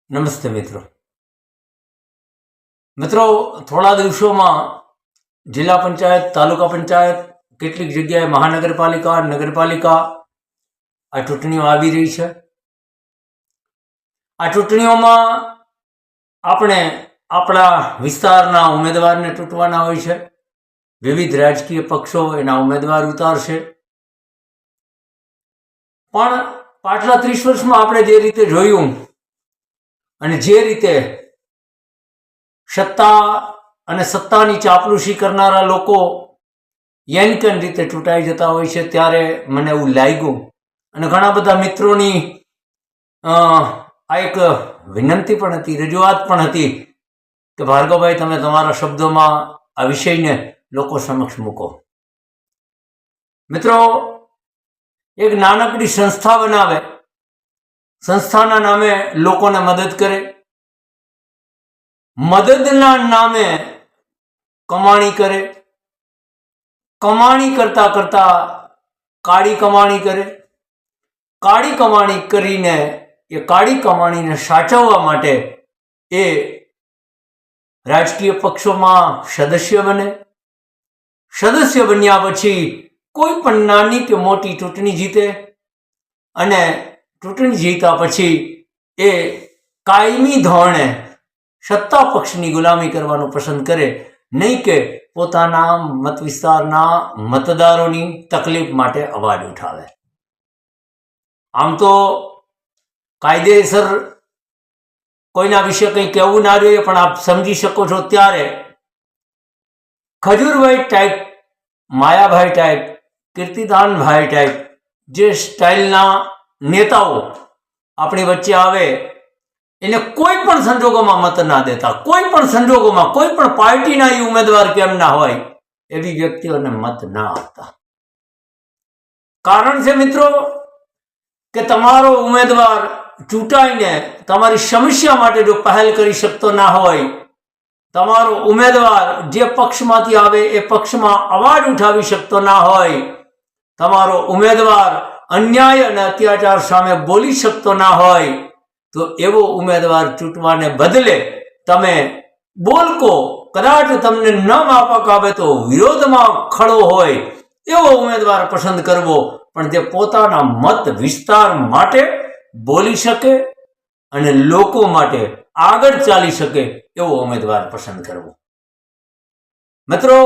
નમસ્તે મિત્રો. થોડા દિવસોમાં જિલ્લા પંચાયત, તાલુકા પંચાયત, કેટલીક જગ્યાએ મહાનગરપાલિકા, નગરપાલિકા આ ચૂંટણીઓ આવી રહી છે. આ ચૂંટણીઓમાં આપણે આપણા વિસ્તારના ઉમેદવારને ચૂંટવાના હોય છે. વિવિધ રાજકીય પક્ષો એના ઉમેદવાર ઉતારશે. પણ પાછલા 30 વર્ષમાં આપણે જે રીતે જોયું અને જે રીતે સત્તા અને સત્તાની ચાપલુસી કરનારા લોકો યનકન રીતે ચૂંટાઈ જતા હોય છે, ત્યારે મને એવું લાગ્યું અને ઘણા બધા મિત્રોની આ એક વિનંતી પણ હતી, રજૂઆત પણ હતી કે ભાર્ગવભાઈ, તમે તમારા શબ્દોમાં આ વિષયને લોકો સમક્ષ મૂકો. મિત્રો, એક નાનકડી સંસ્થા બનાવે, સંસ્થાના નામે લોકોને મદદ કરે, મદદના નામે કમાણી કરે, કમાણી કરતા કરતા કાળી કમાણી કરે, કાળી કમાણી કરીને એ કાળી કમાણીને સાચવવા માટે એ રાજકીય પક્ષોમાં સદસ્ય બને. સદસ્ય બન્યા પછી કોઈ પણ નાની કે મોટી ચૂંટણી જીતે અને ચૂંટણી જીત્યા પછી એ કાયમી ધોરણે સત્તા પક્ષની ગુલામી કરવાનું પસંદ કરે, નહીં કે પોતાના મત વિસ્તારના મતદારોની તકલીફ માટે અવાજ ઉઠાવે. આમ તો કાયદેસર કોઈના વિશે કંઈ કહેવું ના જોઈએ, પણ આપ સમજી શકો છો ત્યારે Khajurbhai type, Mayabhai type, Kirtidanbhai type જે સ્ટાઇલના નેતાઓ આપણી વચ્ચે આવે એને કોઈ પણ સંજોગોમાં મત ના દેતા, કોઈ પણ સંજોગોમાં, કોઈ પણ પાર્ટીના એ ઉમેદવાર કેમ ના હોય, એવી વ્યક્તિઓને મત ના આપતા. કારણ છે મિત્રો કે તમારો ઉમેદવાર ચૂંટાઈને તમારી સમસ્યા માટે જો પહેલ કરી શકતો ના હોય, તમારો ઉમેદવાર જે પક્ષમાંથી આવે એ પક્ષમાં અવાજ ઉઠાવી શકતો ના હોય, તમારો ઉમેદવાર અન્યાય અને અત્યાચાર સામે બોલી શકતો ના હોય, તો એવો ઉમેદવાર ચૂંટવાને બદલે તમે બોલકો, કદાચ તમને ન માફક આવે તો વિરોધમાં ખડો હોય એવો ઉમેદવાર પસંદ કરવો, પણ જે પોતાના મત વિસ્તાર માટે બોલી શકે અને લોકો માટે આગળ ચાલી શકે એવો ઉમેદવાર પસંદ કરવો. મિત્રો,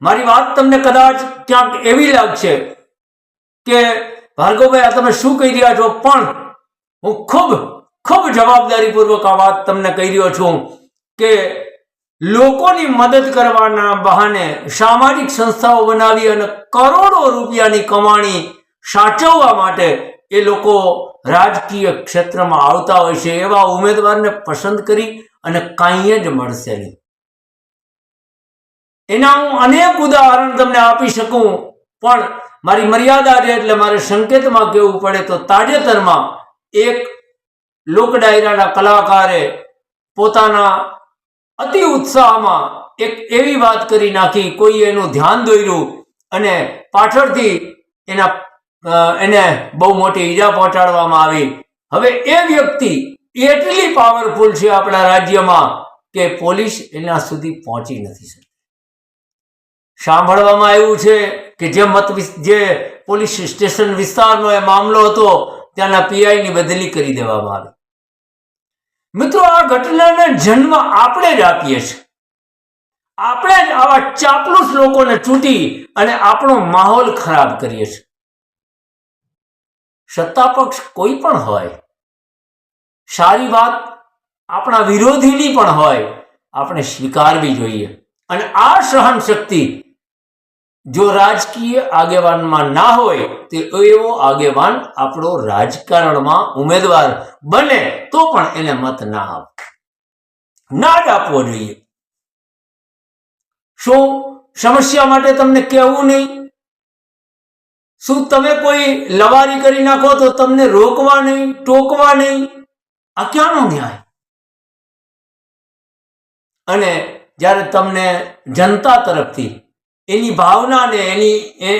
મારી વાત તમને કદાચ ક્યાંક એવી લાગશે કે ભાર્ગવભાઈ, આ તમે શું કહી રહ્યા છો, પણ હું ખૂબ જવાબદારીપૂર્વક આ વાત તમને કહી રહ્યો છું કે લોકોની મદદ કરવાના બહાને સામાજિક સંસ્થાઓ બનાવી અને કરોડો રૂપિયાની કમાણી સાચવવા માટે એ લોકો રાજકીય ક્ષેત્રમાં આવતા હોય છે. એવા ઉમેદવારને પસંદ કરી અને કાંઈ જ મળશે નહીં. એના હું અનેક ઉદાહરણ તમને આપી શકું, પણ મારી મર્યાદા છે એટલે મારે સંકેતમાં કહેવું પડે તો તાજેતરમાં એક લોક ડાયરાના કલાકારે પોતાના અતિ ઉત્સાહમાં એક એવી વાત કરી નાખી, કોઈ એનું ધ્યાન દોર્યું અને પાછળથી એને બહુ મોટી ઈજા પહોંચાડવામાં આવી. હવે એ વ્યક્તિ એટલી પાવરફુલ છે આપણા રાજ્યમાં કે પોલીસ એના સુધી પહોંચી નથી શકતી. સાંભળવામાં આવ્યું છે કે જે પોલીસ સ્ટેશન વિસ્તારનો એ મામલો હતો ત્યાંના પીઆઈની બદલી કરી દેવામાં આવી. મિત્રો, આ ઘટનાને જન્મ આપણે જ આપીએ છીએ. આપણે જ આવા ચાપલુસ લોકોને ચૂંટી અને આપણો માહોલ ખરાબ કરીએ છીએ. સત્તા પક્ષ કોઈ પણ હોય, સારી વાત આપણા વિરોધીની પણ હોય, આપણે સ્વીકારવી જોઈએ. અને આ સહન શક્તિ જો રાજકીય આગેવાનમાં ના હોય તો એવો આગેવાન આપણો રાજકારણમાં ઉમેદવાર બને તો પણ એને મત ના જ આપવો જોઈએ. શું સમસ્યા માટે તમને કહેવું નહીં? શું તમે કોઈ લવારી કરી નાખો તો તમને રોકવા નહીં, ટોકવા નહીં? આ ક્યાંનો ન્યાય? અને જ્યારે તમને જનતા તરફથી એની ભાવનાને,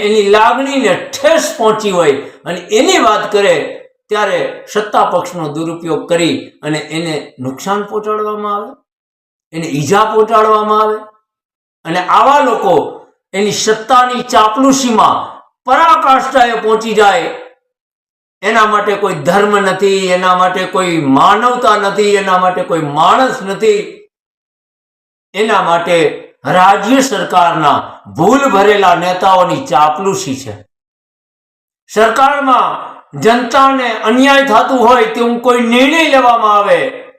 એની લાગણીને ઠેસ પહોંચી હોય અને એની વાત કરે ત્યારે સત્તા પક્ષનો દુરુપયોગ કરી અને એને નુકસાન પહોંચાડવામાં આવે, એને ઈજા પહોંચાડવામાં આવે અને આવા લોકો એની સત્તાની ચાપલુસીમાં પરાકાષ્ઠાએ પહોંચી જાય. એના માટે કોઈ ધર્મ નથી, એના માટે કોઈ માનવતા નથી, એના માટે કોઈ માણસ નથી. એના માટે રાજ્ય સરકારના ભૂલ ભરેલા નેતાઓની ચાપલુસી છે. સરકારમાં જનતાને અન્યાય થતું હોય તેવું કોઈ નિર્ણય લેવામાં આવે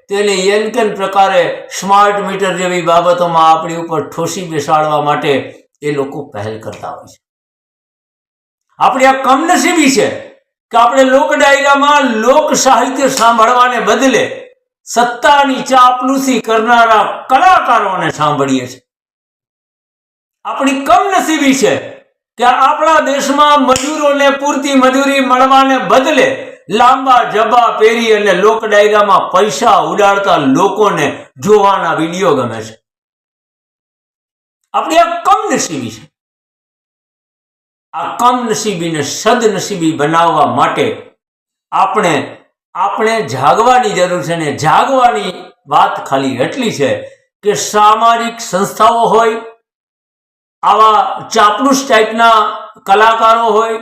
તેને એન કેન પ્રકારે સ્માર્ટ મીટર જેવી બાબતોમાં આપણી ઉપર ઠોસી બેસાડવા માટે એ લોકો પહેલ કરતા હોય છે. આપણી આ કમનસીબી છે કે આપણે લોક ડાયરામાં લોક સાહિત્ય સાંભળવાને બદલે સત્તાની ચાપલુસી કરનારા કલાકારોને સાંભળીએ છીએ. આપણી કમનસીબી છે કે આપણા દેશમાં મજૂરોને પૂરતી મજૂરી મળવાને બદલે લાંબા જબ્બા પહેરી અને લોક ડાયરામાં પૈસા ઉડાડતા લોકોને જોવાના વિડીયો ગમે છે. આપણી આ કમનસીબી છે. આ કમનસીબીને સદનસીબી બનાવવા માટે આપણે જાગવાની જરૂર છે. ને જાગવાની વાત ખાલી એટલી છે કે સામાજિક સંસ્થાઓ હોય, આવા ચાપલુસ ટાઈપના કલાકારો હોય,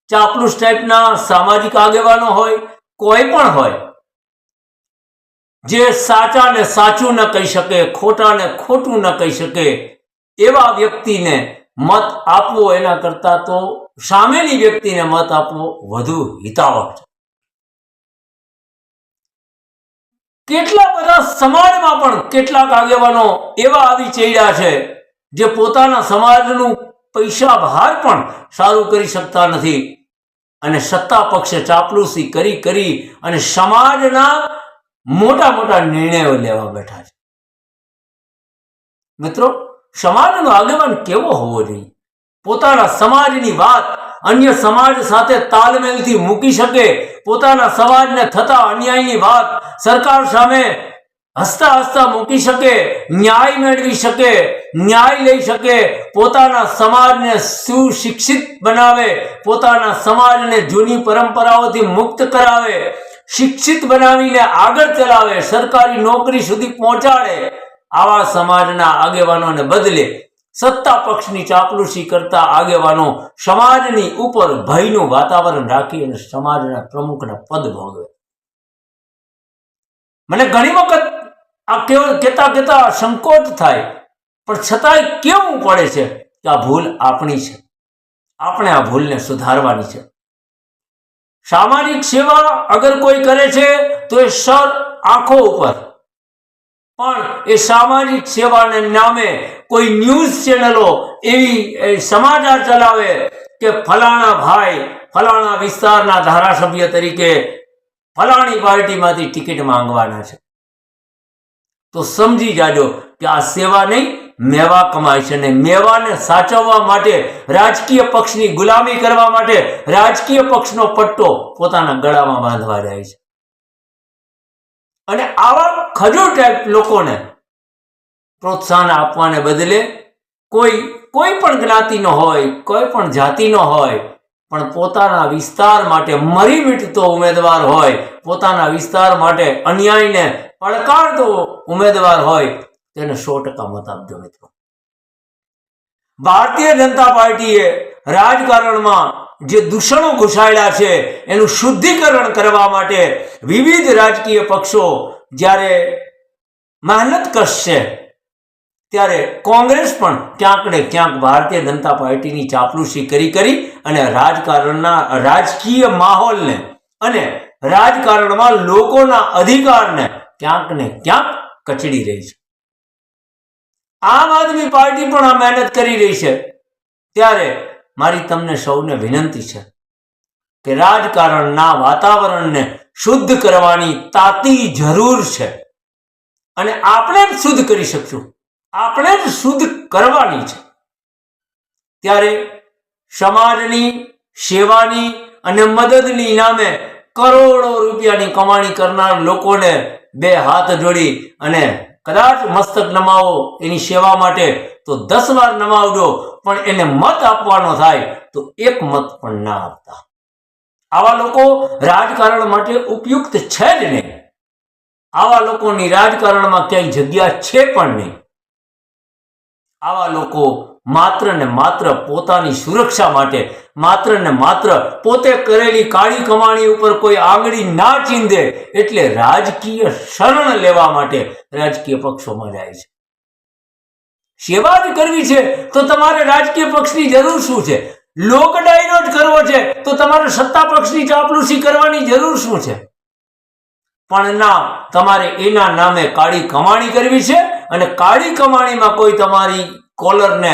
ચાપલુસ ટાઈપના સામાજિક આગેવાનો હોય, કોઈ પણ હોય જે સાચાને સાચું ન કહી શકે, ખોટાને ખોટું ન કહી શકે, એવા વ્યક્તિને મત આપવો એના કરતા તો સામેની વ્યક્તિને મત આપવો વધુ હિતાવહ છે. કેટલા બધા સમાજમાં પણ કેટલાક આગેવાનો એવા આવી ચડ્યા છે જે પોતાના સમાજનું પૈસા બહાર પણ સારું કરી શકતા નથી અને સત્તા પક્ષે ચાપલુસી કરી અને સમાજના મોટા મોટા નિર્ણયો લેવા બેઠા છે. મિત્રો, સમાજનો આગેવાન કેવો હોવો જોઈએ? પોતાના સમાજની વાત અન્ય સમાજ સાથે તાલમેલથી મૂકી શકે, પોતાના સમાજને થતા અન્યાયની વાત સરકાર સામે હસતા હસતા મૂકી શકે, ન્યાય મેળવી શકે, ન્યાય લઈ શકે, પોતાના સમાજને સુશિક્ષિત બનાવે, પોતાના સમાજને જૂની પરંપરાઓથી મુક્ત કરાવે, શિક્ષિત બનાવીને આગળ ચલાવે, સરકારી નોકરી સુધી પહોંચાડે. આવા સમાજના આગેવાનોને બદલે સત્તા પક્ષની ચાપલુસી કરતા આગેવાનો સમાજની ઉપર ભયનું વાતાવરણ રાખી અને સમાજના પ્રમુખના પદ ભોગવે. મને ઘણી વખત આ કહેતા સંકોચ થાય, પણ છતાંય કેવું પડે છે કે આ ભૂલ આપણી છે. આપણે આ ભૂલને સુધારવાની છે. સામાજિક સેવા અગર કોઈ કરે છે તો એ સર આંખો ઉપર, પણ એ સામાજિક સેવાને નામે કોઈ ન્યૂઝ ચેનલો એવી સમાચાર ચલાવે કે ફલાણા ભાઈ ફલાણા વિસ્તારના ધારાસભ્ય તરીકે ફલાણી પાર્ટીમાંથી ટિકિટ માંગવાના છે, તો સમજી જાજો કે આ સેવા નહીં, મેવા કમાય છે. ને મેવાને સાચવવા માટે, રાજકીય પક્ષની ગુલામી કરવા માટે રાજકીય પક્ષનો પટ્ટો પોતાના ગળામાં બાંધવા જાય છે. અને આવા ખજૂર ટાઈપ લોકોને પ્રોત્સાહન આપવાને બદલે કોઈ પણ જ્ઞાતિનો હોય, કોઈ પણ જાતિનો હોય, પણ પોતાના વિસ્તાર માટે મરી મીટતો ઉમેદવાર હોય, પોતાના વિસ્તાર માટે અન્યાયને પડકારતો ઉમેદવાર હોય, તેને 100% મત આપજો. મિત્રો, ભારતીય જનતા પાર્ટીએ રાજકારણમાં જે દૂષણો ઘુસાડ્યા છે એનું શુદ્ધિકરણ કરવા માટે વિવિધ રાજકીય પક્ષો જ્યારે મહેનત કરશે ત્યારે કોંગ્રેસ પણ ક્યાંક ને ક્યાંક ભારતીય જનતા પાર્ટીની ચાપલુસી કરી અને રાજકીય માહોલને અને રાજકારણમાં લોકોના અધિકારને ક્યાંક ને ક્યાંક કચડી રહી છે. આમ આદમી પાર્ટી પણ આ મહેનત કરી રહી છે. ત્યારે મારી તમને સૌને વિનંતી છે કે રાજકારણના વાતાવરણને શુદ્ધ કરવાની તાતી જરૂર છે અને આપણે જ શુદ્ધ કરી શકશું, આપણે જ શુદ્ધ કરવાની છે. ત્યારે સમાજની સેવાની અને મદદની નામે કરોડો રૂપિયાની કમાણી કરનાર લોકોને બે હાથ જોડી અને કદાચ મસ્તક નમાવો એની સેવા માટે તો 10 વાર નમાવજો, પણ એને મત આપવાનો થાય તો 1 મત પણ ના આપતા. આવા લોકો રાજકારણ માટે ઉપયુક્ત છે જ નહીં. આવા લોકોની રાજકારણમાં ક્યાંય જગ્યા છે પણ નહીં. આવા લોકો માત્ર ને માત્ર પોતાની સુરક્ષા માટે, માત્ર ને માત્ર પોતે કરેલી કાળી કમાણી ઉપર કોઈ આંગળી ના ચીંધે એટલે રાજકીય શરણ લેવા માટે રાજકીય પક્ષોમાં જાય છે. સેવા જ કરવી છે તો તમારે રાજકીય પક્ષની જરૂર શું છે? લોક ડાયરો જ કરવો છે તો તમારે સત્તા પક્ષની ચાપલુસી કરવાની જરૂર શું છે? પણ ના, તમારે એના નામે કાળી કમાણી કરવી છે અને કાળી કમાણીમાં કોઈ તમારી કોલરને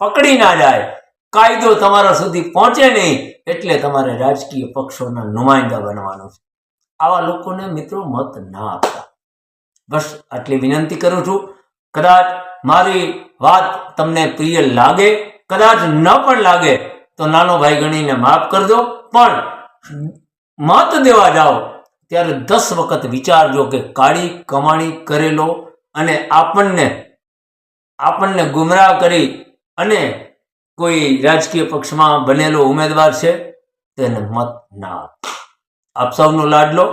પકડી ના જાય, કાયદો તમારા સુધી પહોંચે નહીં, એટલે તમારે રાજકીય પક્ષોના નુમાઇંદા બનવાનું છે. આવા લોકોને મિત્રો મત ના આપતા. બસ આટલી વિનંતી કરું છું. કદાચ મારી વાત તમને પ્રિય લાગે, કદાચ ન પણ લાગે તો નાનો ભાઈ ગણીને માફ કરજો. પણ મત દેવા જાઓ ત્યારે 10 વખત વિચારજો કે કાળી કમાણી કરેલો અને આપણને ગુમરાહ કરી અને કોઈ રાજકીય પક્ષમાં બનેલો ઉમેદવાર છે તેને મત ના આપો. આપ સૌનો લાડલો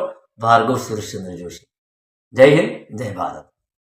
ભાર્ગવ સુરેશચંદ્ર જોશી. જય હિન્દ, જય ભારત.